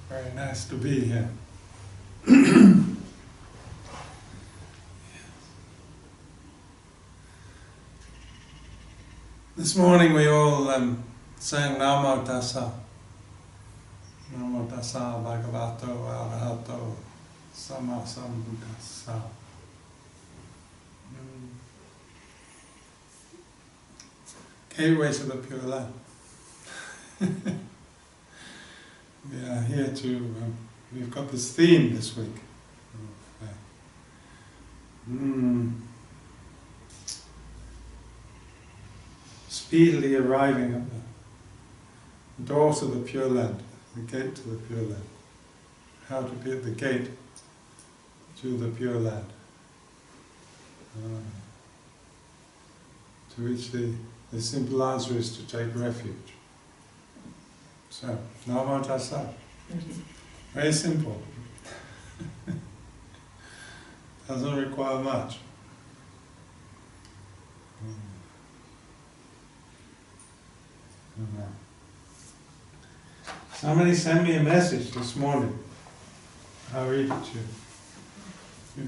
Very nice to be here. This morning we all sang Namo Tassa. Namo Tassa Bhagavato Arahato Sama Sambuddhassa. Gateway to the Pure Land. We are here to, we've got this theme this week. Speedily arriving at the door to the Pure Land, the gate to the Pure Land. How to be at the gate to the Pure Land. To which the simple answer is to take refuge. So, Namo Tassa. Very simple. Doesn't require much. Somebody sent me a message this morning. I'll read it to you. You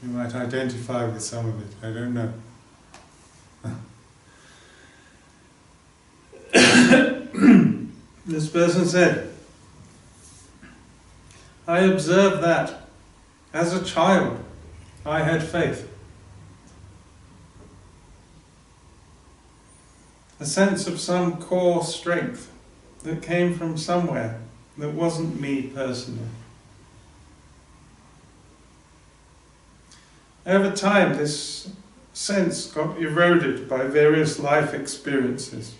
might identify with some of it, I don't know. This person said, I observed that, as a child, I had faith. A sense of some core strength that came from somewhere that wasn't me personally. Over time, this sense got eroded by various life experiences.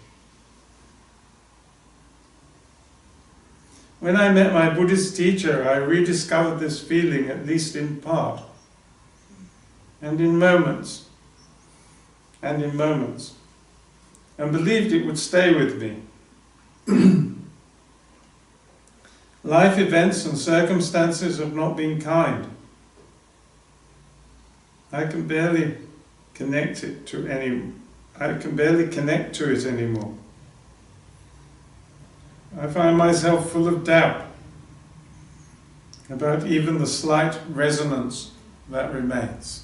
When I met my Buddhist teacher, I rediscovered this feeling, at least in part, and in moments, and believed it would stay with me. Life events and circumstances have not been kind. I can barely connect to it anymore. I find myself full of doubt about even the slight resonance that remains.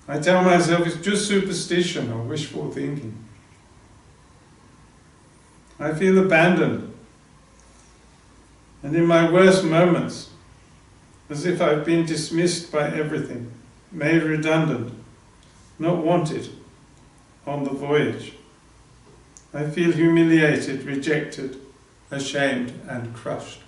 I tell myself it's just superstition or wishful thinking. I feel abandoned, and in my worst moments, as if I've been dismissed by everything, made redundant, not wanted on the voyage. I feel humiliated, rejected, ashamed, and crushed.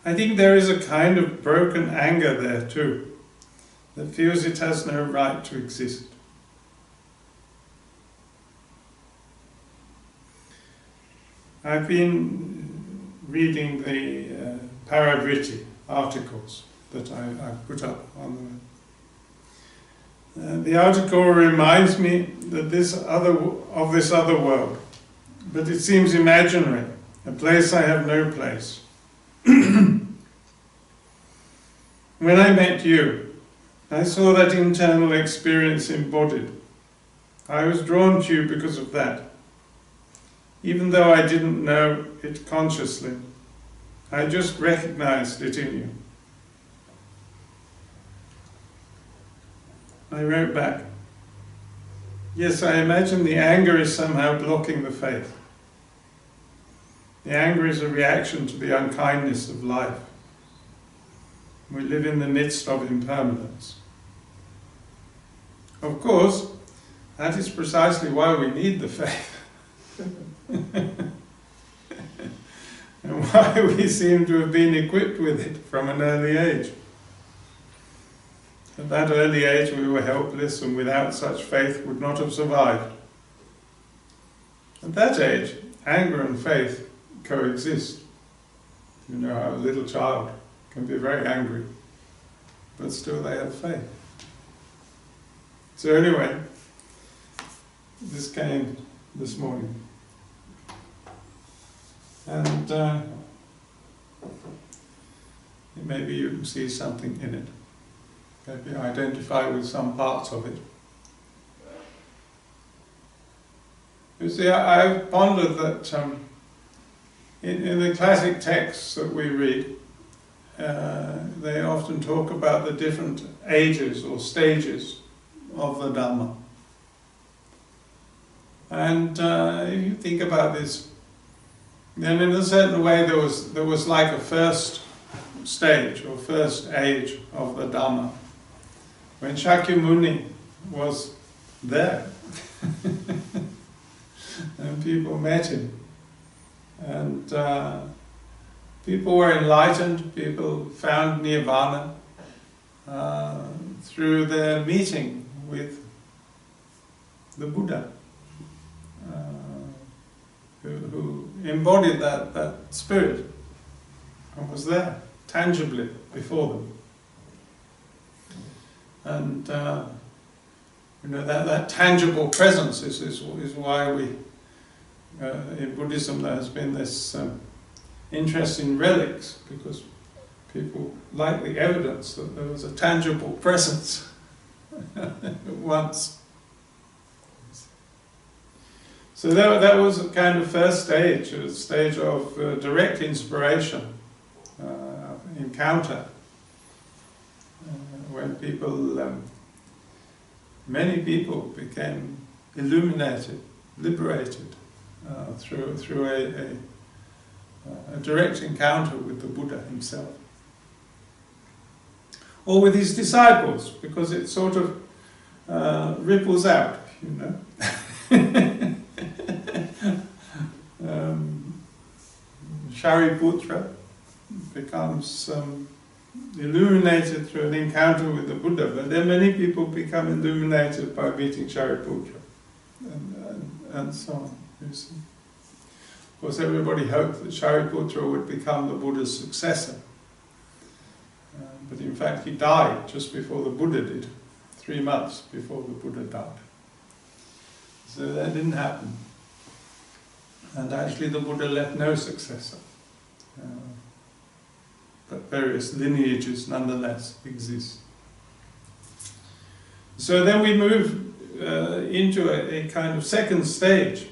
I think there is a kind of broken anger there too, that feels it has no right to exist. I've been reading the Paravriti articles that I put up on the article reminds me that this other world, but it seems imaginary, a place I have no place. When I met you, I saw that internal experience embodied. I was drawn to you because of that. Even though I didn't know it consciously, I just recognized it in you. I wrote back, yes, I imagine the anger is somehow blocking the faith. The anger is a reaction to the unkindness of life. We live in the midst of impermanence. Of course, that is precisely why we need the faith. And why we seem to have been equipped with it from an early age. At that early age we were helpless, and without such faith would not have survived. At that age, anger and faith coexist. You know how a little child can be very angry, but still they have faith. So anyway, this came this morning. And maybe you can see something in it. Maybe identify with some parts of it. You see, I've pondered that in the classic texts that we read, they often talk about the different ages or stages of the Dhamma. And if you think about this, then in a certain way there was like a first stage or first age of the Dhamma, when Shakyamuni was there. And people met him. And people were enlightened, people found nirvana through their meeting with the Buddha, who embodied that spirit and was there, tangibly before them. And that tangible presence is why we, in Buddhism, there has been this interest in relics, because people like the evidence that there was a tangible presence once. So that was a kind of first stage, a stage of direct inspiration, encounter, when people, many people became illuminated, liberated through a direct encounter with the Buddha himself, or with his disciples, because it sort of ripples out, you know. Shariputra becomes illuminated through an encounter with the Buddha, but then many people become illuminated by meeting Shariputra, and so on. You see. Of course, everybody hoped that Shariputra would become the Buddha's successor, but in fact he died just before the Buddha did, 3 months before the Buddha died. So that didn't happen. And actually the Buddha left no successor. But various lineages nonetheless exist. So then we move into a kind of second stage,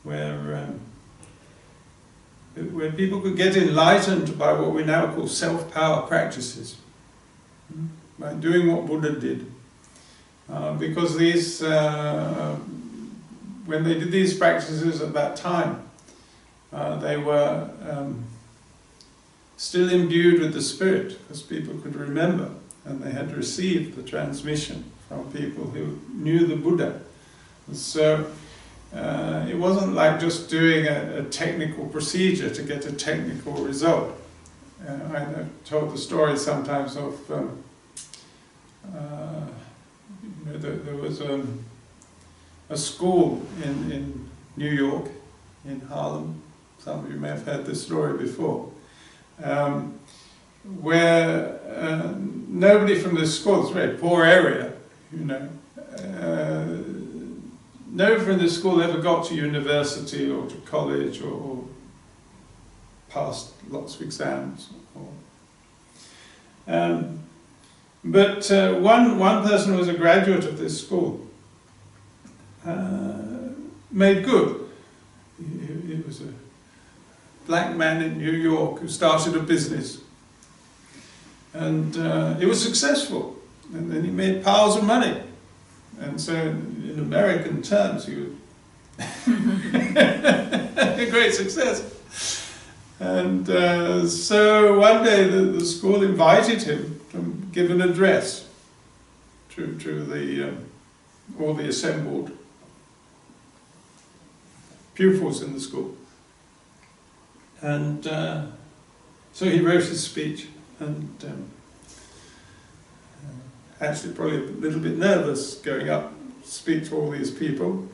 where people could get enlightened by what we now call self-power practices, by doing what Buddha did. Because these, when they did these practices at that time, they were still imbued with the spirit, because people could remember, and they had received the transmission from people who knew the Buddha. So it wasn't like just doing a technical procedure to get a technical result. I've told the story sometimes of there was a school in New York, in Harlem. Some of you may have heard this story before, where nobody from this school, it's a very poor area, you know, nobody from this school ever got to university or to college or passed lots of exams. But one person who was a graduate of this school made good. He was a black man in New York who started a business, and it was successful, and then he made piles of money, and so in American terms he was a great success. And so one day the school invited him to give an address to the all the assembled pupils in the school. And so he wrote his speech, and actually probably a little bit nervous going up to speak to all these people.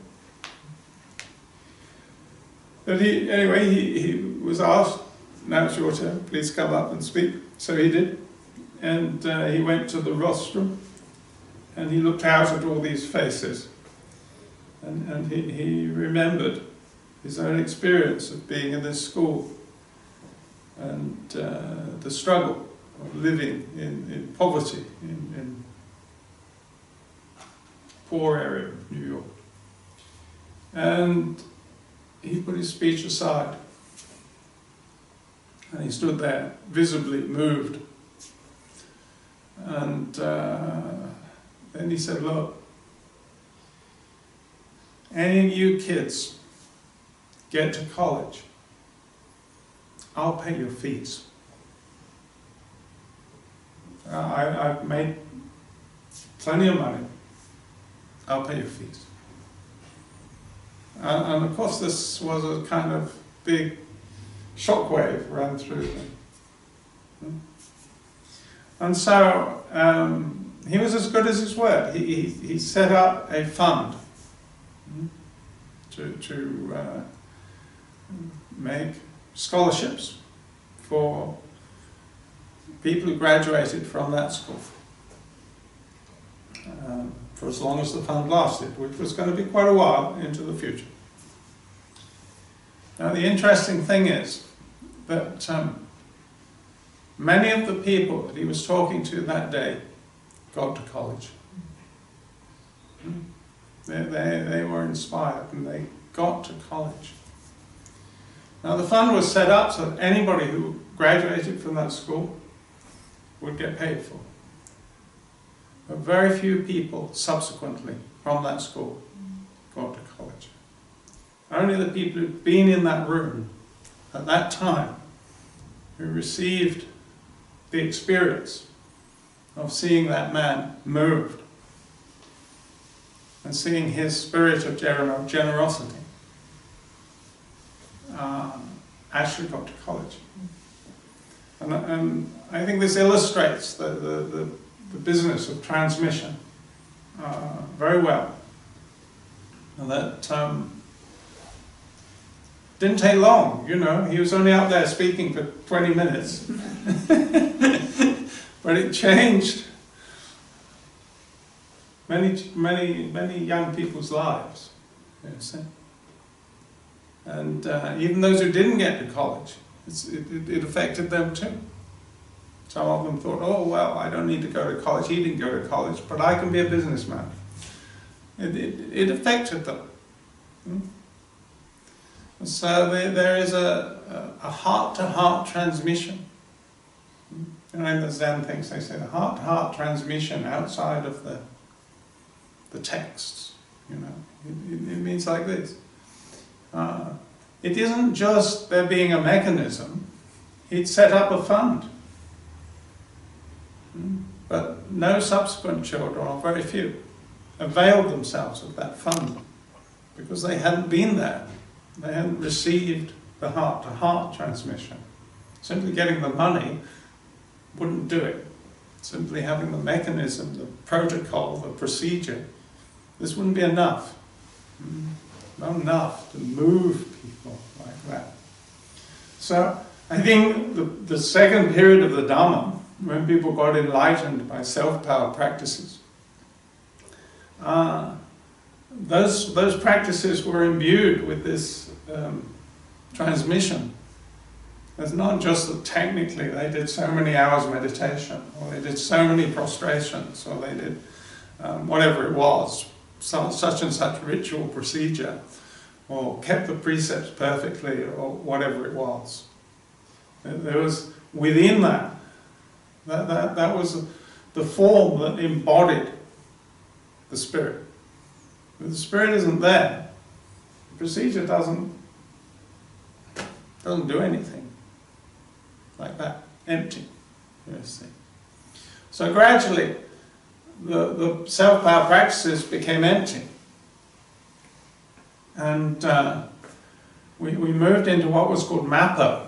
But he was asked, "Now it's your turn, please come up and speak." So he did, and he went to the rostrum, and he looked out at all these faces, and he remembered his own experience of being in this school and the struggle of living in poverty in poor area of New York. And he put his speech aside and he stood there visibly moved, and then he said, look, any of you kids get to college, I'll pay your fees. I've made plenty of money, I'll pay your fees. And of course this was a kind of big shockwave ran through them. And so he was as good as his word. He set up a fund to make scholarships for people who graduated from that school for as long as the fund lasted, which was going to be quite a while into the future. Now the interesting thing is that many of the people that he was talking to that day got to college. They were inspired and they got to college. Now the fund was set up so that anybody who graduated from that school would get paid for. But very few people subsequently from that school got to college. Only the people who'd been in that room at that time, who received the experience of seeing that man moved and seeing his spirit of generosity, actually got to college. And I think this illustrates the business of transmission very well. And that didn't take long, you know, he was only out there speaking for 20 minutes. But it changed many young people's lives, you see. And even those who didn't get to college, it affected them too. Some of them thought, oh well, I don't need to go to college, he didn't go to college, but I can be a businessman. It affected them. And so there is a heart-to-heart transmission. You know, in the Zen things they say the heart-to-heart transmission outside of the texts. You know, it means like this. It isn't just there being a mechanism. He'd set up a fund. But no subsequent children, or very few, availed themselves of that fund because they hadn't been there. They hadn't received the heart-to-heart transmission. Simply getting the money wouldn't do it. Simply having the mechanism, the protocol, the procedure, this wouldn't be enough. Not enough to move people like that. So I think the second period of the Dhamma, when people got enlightened by self-power practices, those practices were imbued with this transmission. It's not just that technically they did so many hours meditation, or they did so many prostrations, or they did whatever it was, such and such ritual procedure, or kept the precepts perfectly, or whatever it was. There was within that was the form that embodied the spirit. If the spirit isn't there, the procedure doesn't do anything like that, empty, you see. So gradually the self-power practices became empty, and we moved into what was called Mappo,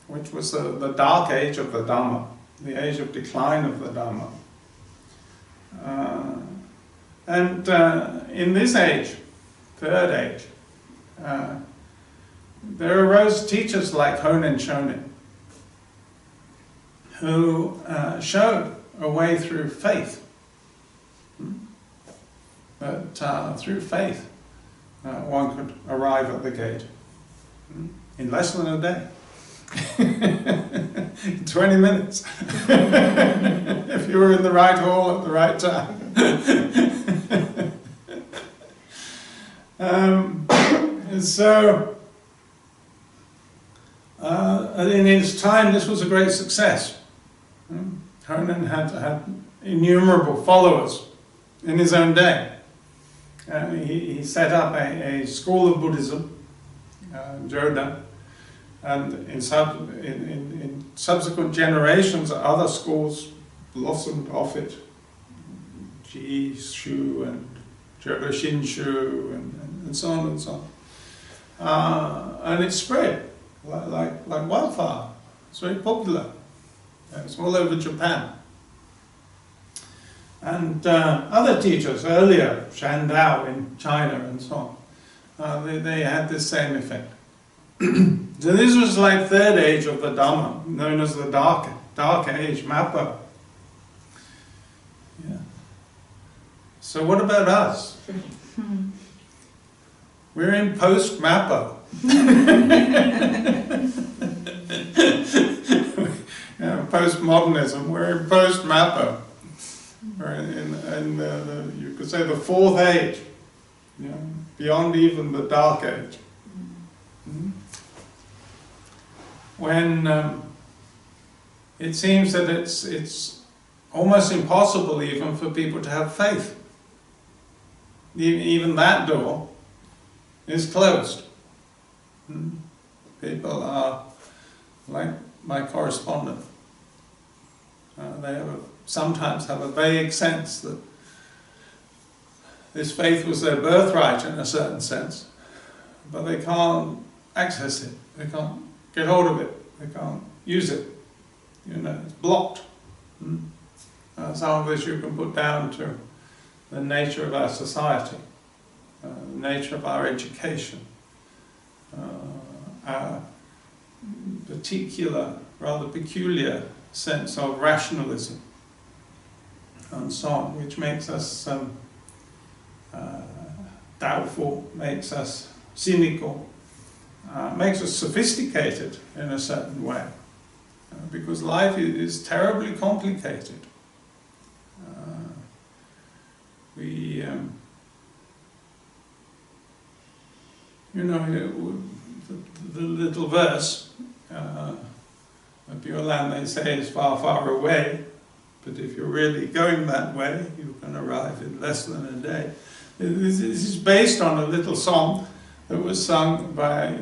which was the dark age of the Dhamma, the age of decline of the Dhamma. And in this age, third age, there arose teachers like Honen Shonin, who showed a way through faith. But through faith, one could arrive at the gate in less than a day. 20 minutes. If you were in the right hall at the right time. In its time, this was a great success. Honen had innumerable followers in his own day. He set up a school of Buddhism, Jodan, and in subsequent generations, other schools blossomed off it. Ji Shu and Jodo Shinshu and so on and so on. And it spread like wildfire. It's very popular. It's all over Japan. And other teachers earlier, Shandao in China and so on, they had this same effect. So this was like third age of the Dhamma, known as the dark age, Mappo. Yeah. So what about us? We're in Post-Mappo. Postmodernism, we're in Post-Mappo. We're in you could say the fourth age, beyond even the dark age. When it seems that it's almost impossible even for people to have faith. Even that door is closed. People are like my correspondent. They sometimes have a vague sense that this faith was their birthright in a certain sense, but they can't access it. They can't get hold of it. They can't use it. It's blocked. Some of this you can put down to the nature of our society, the nature of our education, our particular, rather peculiar sense of rationalism, and so on, which makes us doubtful, makes us cynical, makes us sophisticated in a certain way, because life is terribly complicated. The little verse, the Pure Land, they say, is far, far away, but if you're really going that way, you can arrive in less than a day. This is based on a little song that was sung by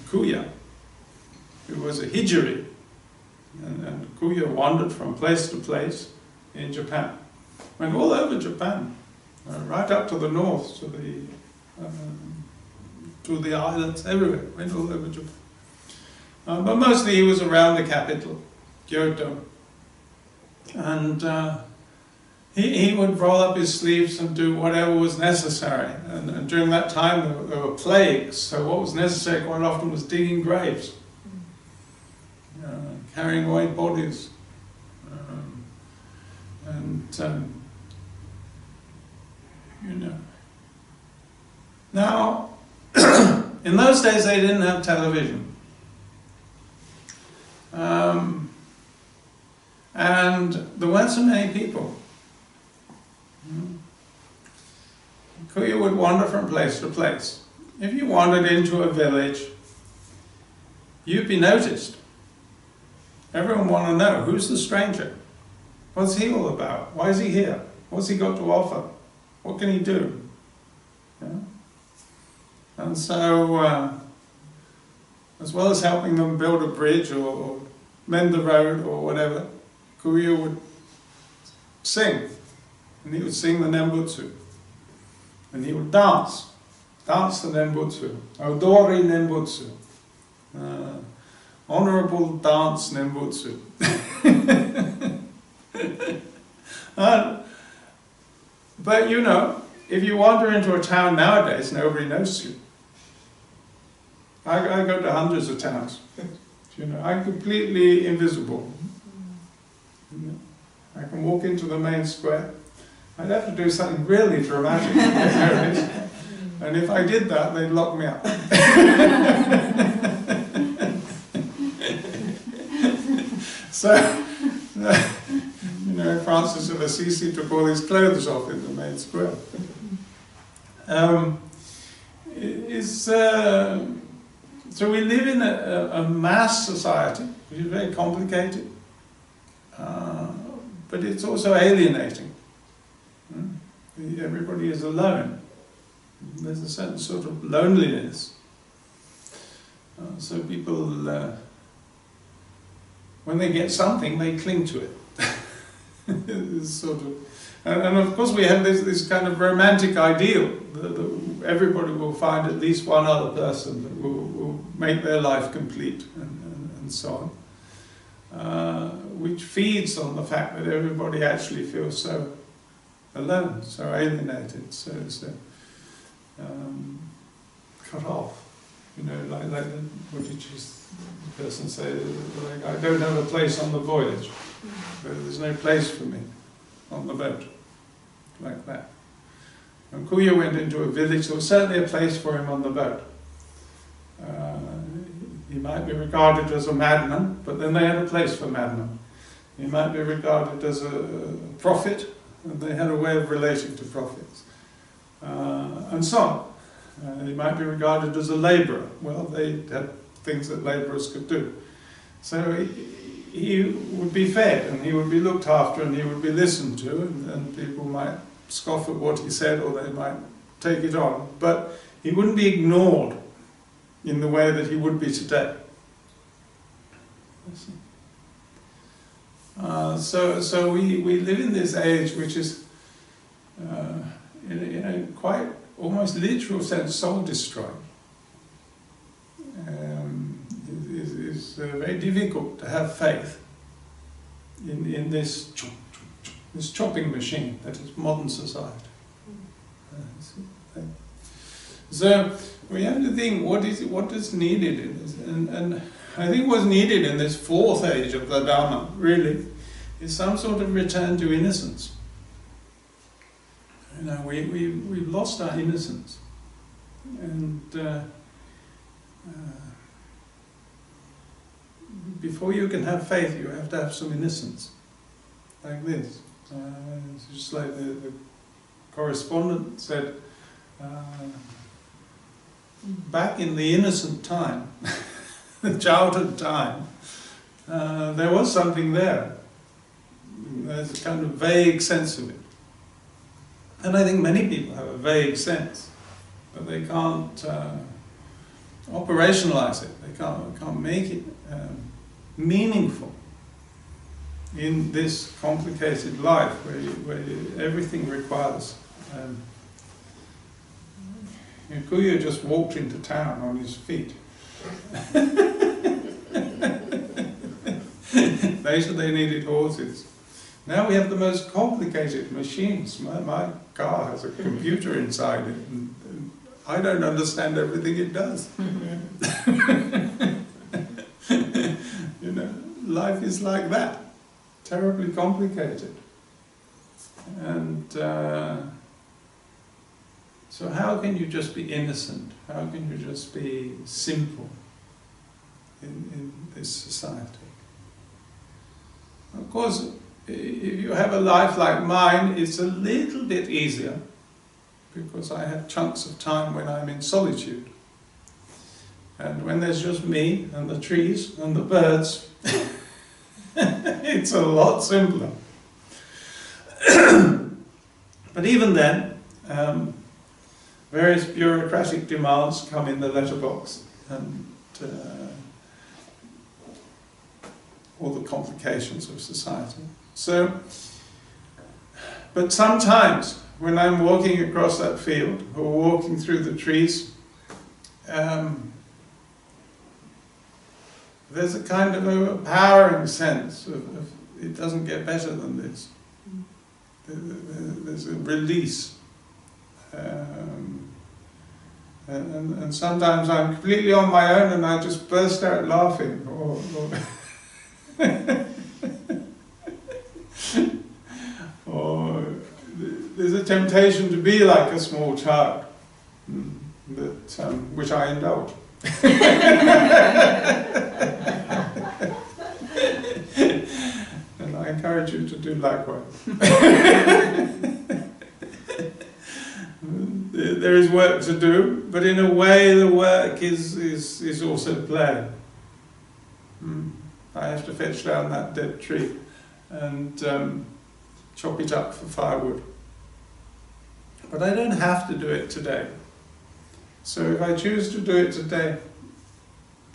Kuya, who was a hijiri, and Kuya wandered from place to place in Japan, went all over Japan, right up to the north, to the islands, everywhere, went all over Japan. But mostly he was around the capital, Kyoto, and he would roll up his sleeves and do whatever was necessary. And during that time there were plagues, so what was necessary quite often was digging graves, carrying away bodies, Now, in those days they didn't have television. And there weren't so many people. Kuya would wander from place to place. If you wandered into a village, you'd be noticed. Everyone wanted to know, who's the stranger? What's he all about? Why is he here? What's he got to offer? What can he do? And so, as well as helping them build a bridge or mend the road or whatever, Kuya would sing. And he would sing the Nembutsu. And he would dance the Nembutsu. Odori Nembutsu. Honorable dance Nembutsu. But if you wander into a town nowadays, nobody knows you. I go to hundreds of towns. I'm completely invisible. I can walk into the main square. I'd have to do something really dramatic to get noticed. And if I did that, they'd lock me up. So, Francis of Assisi took all his clothes off in the main square. So we live in a mass society, which is very complicated, but it's also alienating. Everybody is alone. There's a certain sort of loneliness. So people, when they get something, they cling to it. It's sort of, and of course we have this kind of romantic ideal that everybody will find at least one other person that will make their life complete, and so on, which feeds on the fact that everybody actually feels so alone, so alienated, so cut off. Like what did the person say? Like, I don't have a place on the voyage. There's no place for me on the boat, like that. When Kuya went into a village, there was certainly a place for him on the boat. He might be regarded as a madman, but then they had a place for madmen. He might be regarded as a prophet, and they had a way of relating to prophets, and so on. He might be regarded as a labourer. Well, they had things that labourers could do. So he would be fed, and he would be looked after, and he would be listened to, and people might scoff at what he said, or they might take it on, but he wouldn't be ignored in the way that he would be today. So we live in this age which is, in a quite almost literal sense, soul-destroying. It's very difficult to have faith in this chopping machine that is modern society. So we have to think what is needed in this, and I think what's needed in this fourth age of the Dharma really is some sort of return to innocence. We've lost our innocence, and before you can have faith, you have to have some innocence, like this. It's just like the correspondent said, back in the innocent time, the childhood time, there was something there. There's a kind of vague sense of it. And I think many people have a vague sense, but they can't operationalize it. They can't make it meaningful in this complicated life where everything requires. Kuya just walked into town on his feet. They said they needed horses. Now we have the most complicated machines. My car has a computer inside it, and I don't understand everything it does. Life is like that, terribly complicated. And so how can you just be innocent? How can you just be simple in this society? Of course, if you have a life like mine, it's a little bit easier, because I have chunks of time when I'm in solitude. And when there's just me and the trees and the birds, it's a lot simpler. But even then, various bureaucratic demands come in the letterbox, and all the complications of society. So, but sometimes when I'm walking across that field, or walking through the trees, there's a kind of overpowering sense of it doesn't get better than this. There's a release. And sometimes I'm completely on my own and I just burst out laughing, or there's a temptation to be like a small child, which I indulge. And I encourage you to do likewise. There is work to do, but in a way the work is also play. I have to fetch down that dead tree and chop it up for firewood. But I don't have to do it today. So if I choose to do it today,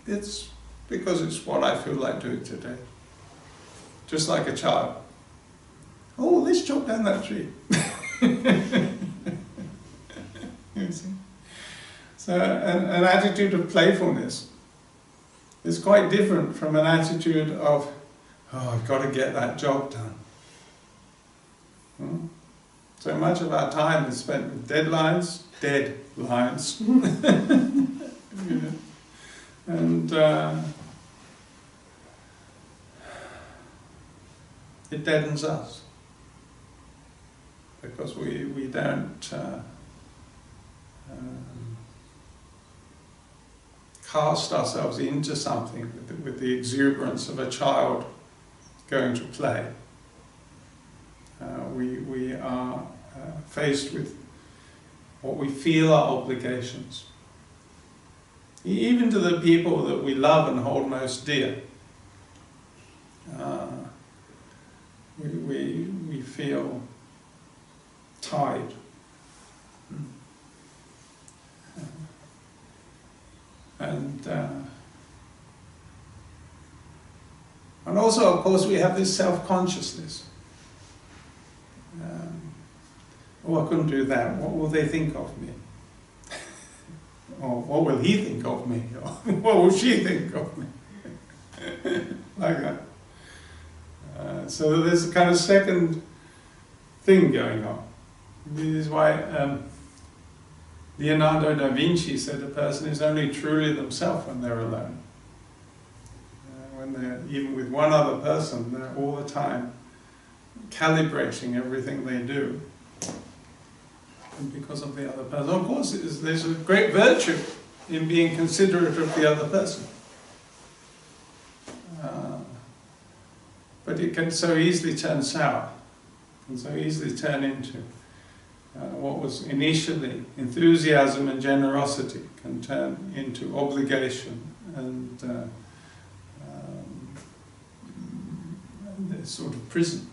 it's because it's what I feel like doing today. Just like a child. Oh, let's chop down that tree. You see? So an attitude of playfulness is quite different from an attitude of, oh, I've got to get that job done. So much of our time is spent with deadlines, you know, and it deadens us because we don't cast ourselves into something with the exuberance of a child going to play. We are faced with what we feel are obligations. Even to the people that we love and hold most dear. We feel tied. And also, of course, we have this self-consciousness. Oh, I couldn't do that. What will they think of me? Or what will he think of me? Or what will she think of me? Like that. So there's a kind of second thing going on. This is why Leonardo da Vinci said a person is only truly themselves when they're alone. When they're even with one other person, they're all the time calibrating everything they do. And because of the other person. Of course, there's a great virtue in being considerate of the other person. But it can so easily turn sour, and so easily turn into what was initially enthusiasm and generosity, can turn into obligation and this sort of prison.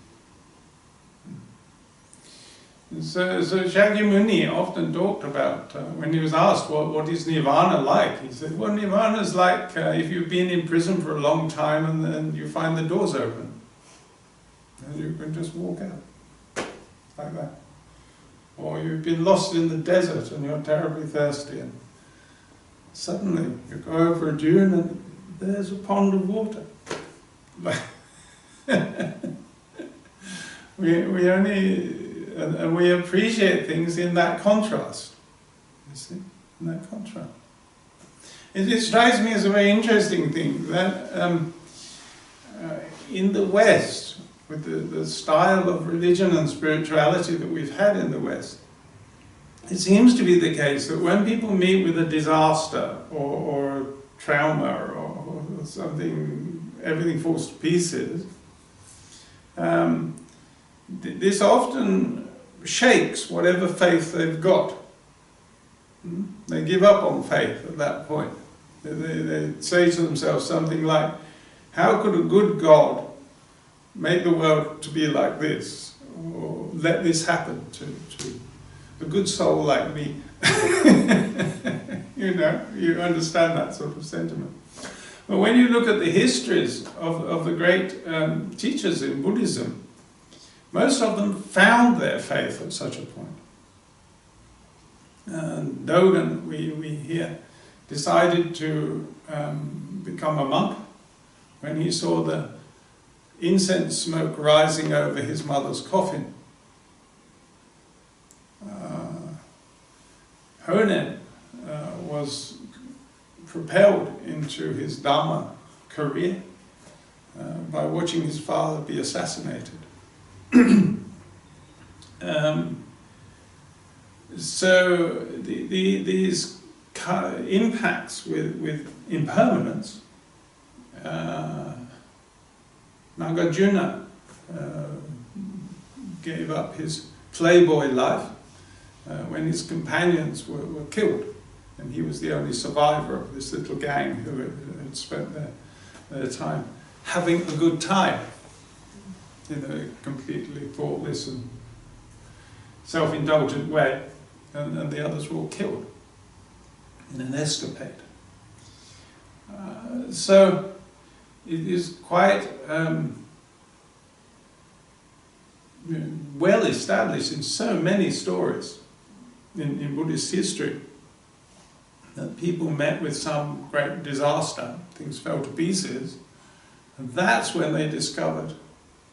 So Shakyamuni often talked about, when he was asked, what is nirvana like? He said, well, nirvana is like if you've been in prison for a long time and then you find the doors open. And you can just walk out, like that. Or you've been lost in the desert and you're terribly thirsty and suddenly you go over a dune and there's a pond of water. we only... And we appreciate things in that contrast, you see, in that contrast. It strikes me as a very interesting thing that in the West, with the style of religion and spirituality that we've had in the West, it seems to be the case that when people meet with a disaster or trauma or something, everything falls to pieces, this often shakes whatever faith they've got. They give up on faith at that point. They say to themselves something like, how could a good God make the world to be like this? Or let this happen to a good soul like me? You know, you understand that sort of sentiment. But when you look at the histories of the great teachers in Buddhism, most of them found their faith at such a point. And Dogen, we hear, decided to become a monk when he saw the incense smoke rising over his mother's coffin. Honen was propelled into his Dharma career by watching his father be assassinated. So these impacts with impermanence, Nagarjuna gave up his playboy life when his companions were killed, and he was the only survivor of this little gang who had spent their time having a good time in a completely thoughtless and self-indulgent way, and the others were all killed in an escapade. So it is quite well established in so many stories in Buddhist history that people met with some great disaster, things fell to pieces, and that's when they discovered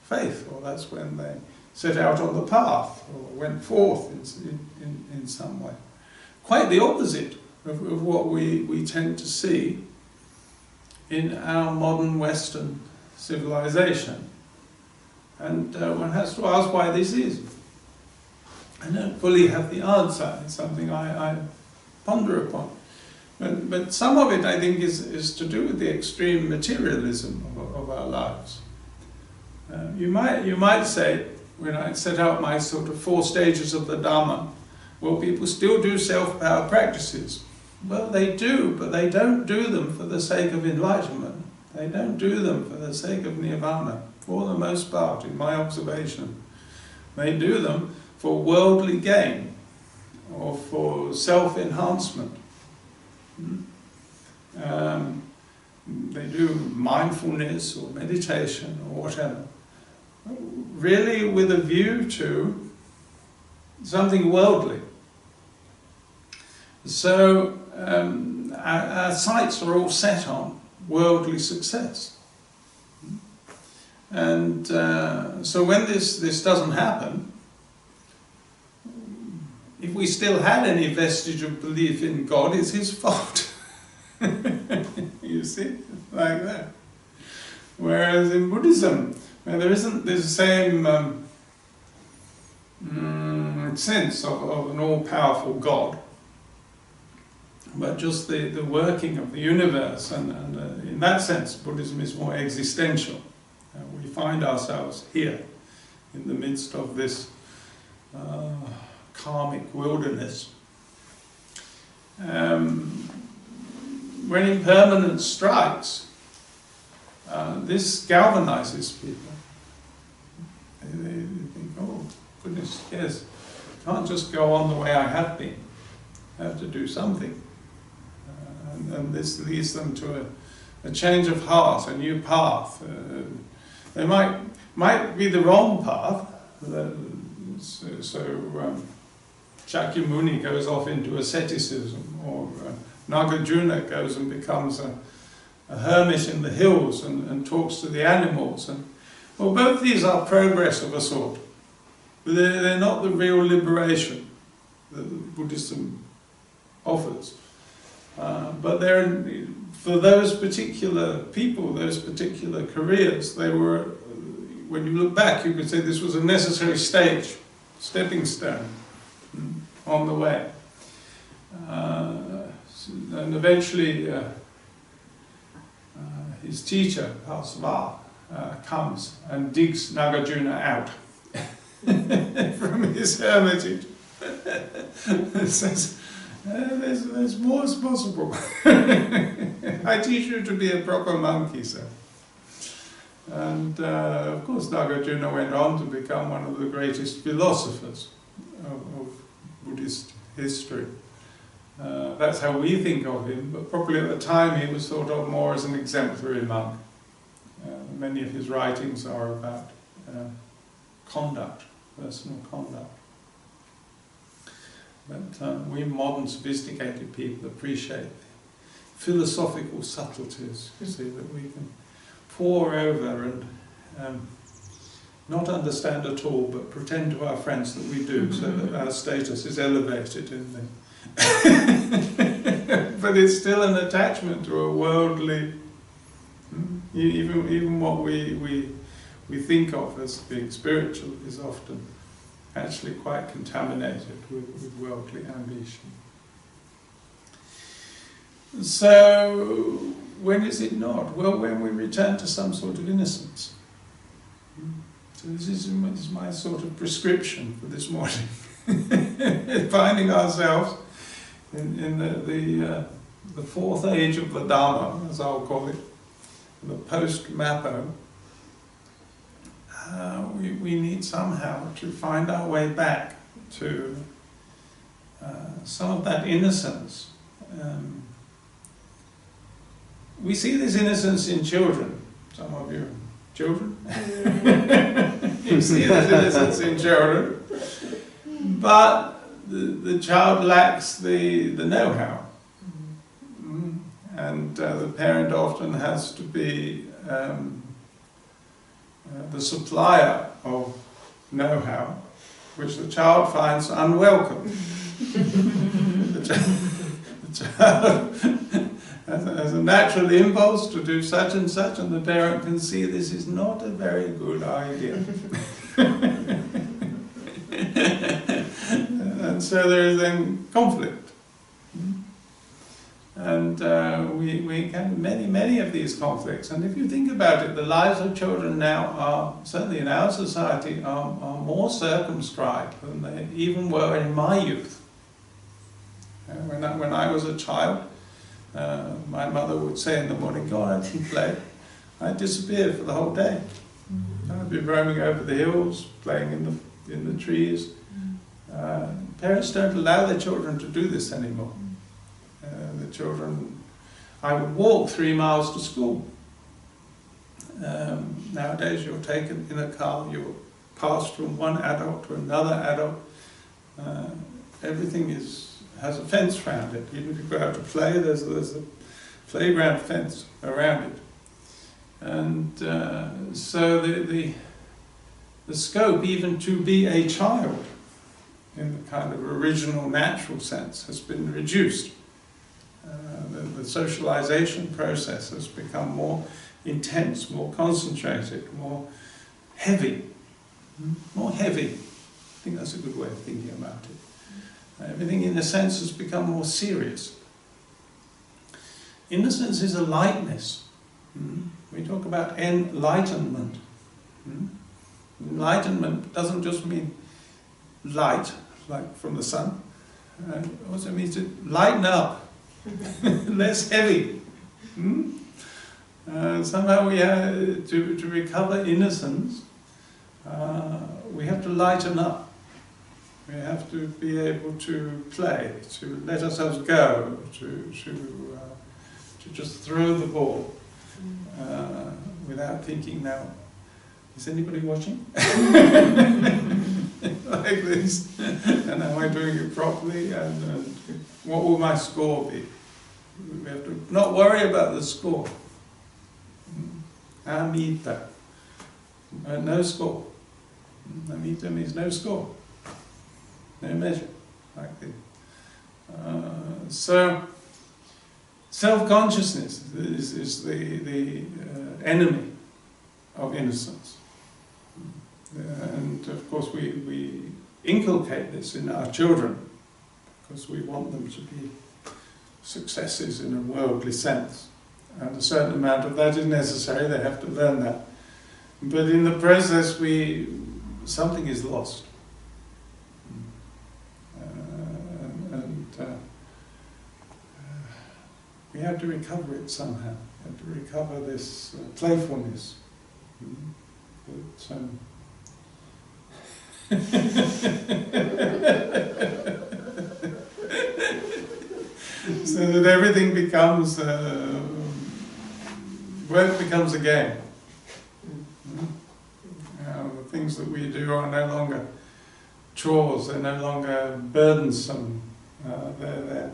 faith, or that's when they set out on the path, or went forth in some way. Quite the opposite of what we tend to see in our modern Western civilization. And one has to ask why this is. I don't fully have the answer. It's something I ponder upon. But some of it, I think, is to do with the extreme materialism of our lives. You might say, when I set out my sort of 4 stages of the Dharma, well, people still do self-power practices. Well, they do, but they don't do them for the sake of enlightenment. They don't do them for the sake of nirvana, for the most part, in my observation. They do them for worldly gain, or for self-enhancement. They do mindfulness or meditation or whatever, really with a view to something worldly. So our sights are all set on worldly success. And so when this doesn't happen, if we still had any vestige of belief in God, it's his fault. You see, like that. Whereas in Buddhism, where there isn't this same sense of an all-powerful God, but just the working of the universe, and in that sense Buddhism is more existential. We find ourselves here in the midst of this karmic wilderness. When impermanence strikes, this galvanizes people. They think, oh goodness, yes, I can't just go on the way I have been. I have to do something. And this leads them to a change of heart, a new path. They might be the wrong path. Shakyamuni goes off into asceticism, or Nagarjuna goes and becomes a hermit in the hills and talks to the animals. And well, both these are progress of a sort, but they're not the real liberation that Buddhism offers. But they're, for those particular people, those particular careers, they were, when you look back, you could say this was a necessary stage, stepping stone on the way. And eventually his teacher, Pasva, comes and digs Nagarjuna out from his hermitage. And says, there's more as possible. I teach you to be a proper monk, he said. And of course Nagarjuna went on to become one of the greatest philosophers of Buddhist history. That's how we think of him, but probably at the time he was thought of more as an exemplary monk. Many of his writings are about conduct, personal conduct. But we modern sophisticated people appreciate the philosophical subtleties, you see, that we can pore over and not understand at all, but pretend to our friends that we do, so that our status is elevated in the but it's still an attachment to a worldly, even what we think of as being spiritual is often actually quite contaminated with worldly ambition. So, when is it not? Well, when we return to some sort of innocence. So this is my sort of prescription for this morning. Finding ourselves in the fourth age of the Dharma, as I'll call it, the Post-Mappo. We need somehow to find our way back to some of that innocence. We see this innocence in children. Some of you children. You see this innocence in children. But the child lacks the know-how. And the parent often has to be the supplier of know-how, which the child finds unwelcome. The child has a natural impulse to do such, and the parent can see this is not a very good idea. And so there is then conflict. And we have many of these conflicts. And if you think about it, the lives of children now are, certainly in our society, are more circumscribed than they even were in my youth. When I was a child, my mother would say in the morning, "Go on and play." I'd disappear for the whole day. I'd be roaming over the hills, playing in the trees. Parents don't allow their children to do this anymore. The children, I would walk 3 miles to school. Nowadays you're taken in a car, you're passed from one adult to another adult. Everything has a fence around it. Even if you go out to play, there's a playground fence around it. And so the scope even to be a child in the kind of original natural sense has been reduced. The socialization process has become more intense, more concentrated, more heavy. More heavy. I think that's a good way of thinking about it. Everything in a sense has become more serious. Innocence is a lightness. We talk about enlightenment. Enlightenment doesn't just mean light, like from the sun. It also means to lighten up. Less heavy. Somehow we have to recover innocence. We have to lighten up. We have to be able to play, to let ourselves go, to just throw the ball without thinking. Now, is anybody watching? Like this, and am I doing it properly? And what will my score be? We have to not worry about the score. Amita. No score. Amita means no score. No measure. Like this. So, self-consciousness is the enemy of innocence. And of course we inculcate this in our children because we want them to be successes in a worldly sense. And a certain amount of that is necessary, they have to learn that. But in the process something is lost. We have to recover it somehow. We have to recover this playfulness. So that everything becomes, work becomes a game. The things that we do are no longer chores, they're no longer burdensome, they're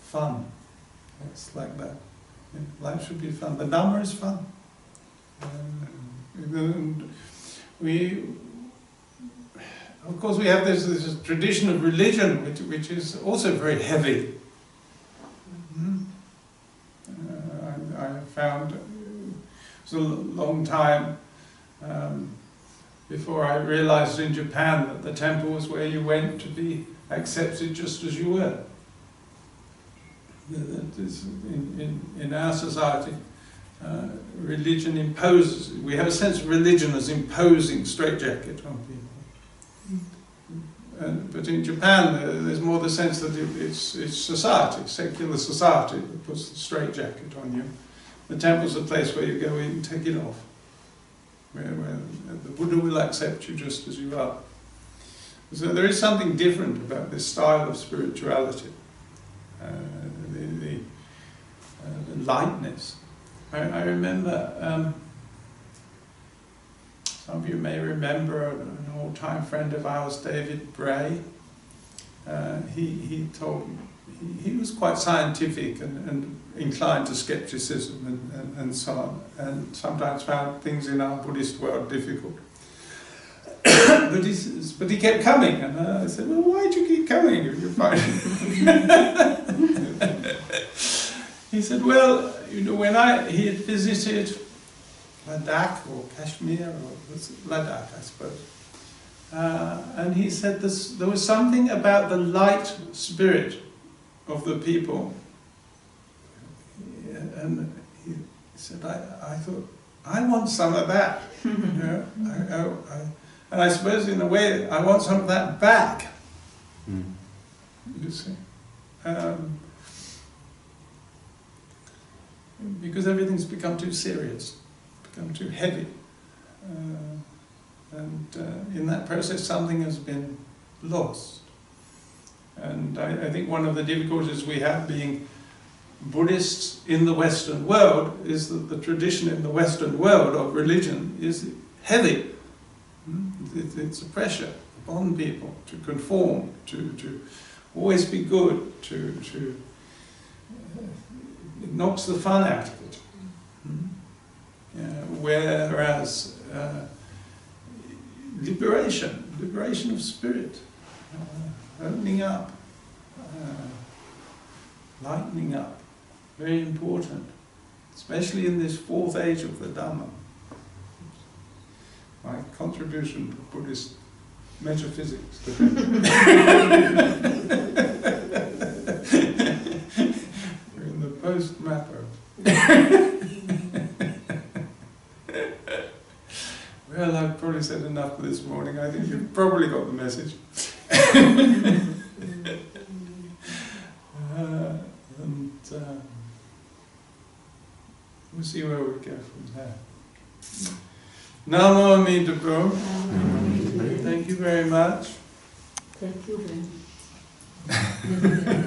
fun. It's like that. Life should be fun. The Dharma is fun. Of course, we have this tradition of religion, which is also very heavy. I found it was a long time before I realized in Japan that the temple was where you went to be accepted just as you were. That is, in our society, religion imposes, we have a sense of religion as imposing straitjacket on people. But in Japan, there's more the sense that it's society, secular society, that puts the straitjacket on you. The temple's a place where you go in and take it off, where the Buddha will accept you just as you are. So there is something different about this style of spirituality, the lightness. I remember, some of you may remember an old-time friend of ours, David Bray. He told me, he was quite scientific and inclined to skepticism and so on, and sometimes found things in our Buddhist world difficult. but he kept coming, and I said, well, why do you keep coming if you're fine? He said, well, you know, he had visited Ladakh or Kashmir, or Ladakh, I suppose. And he said there was something about the light spirit of the people. And he said, I thought, I want some of that. You know? And I suppose in a way, I want some of that back. You see. Because everything's become too serious, become too heavy. And in that process, something has been lost. And I think one of the difficulties we have being Buddhists in the Western world is that the tradition in the Western world of religion is heavy. It's a pressure upon people to conform, to always be good, it knocks the fun out of it. Whereas liberation of spirit, opening up, lightening up, very important, especially in this fourth age of the Dhamma. My contribution to Buddhist metaphysics. We're in the Post-Mappo. Well, I've probably said enough for this morning. I think you've probably got the message. We'll see where we go from there. Namo Amida Bro. Thank you very much. Thank you very much.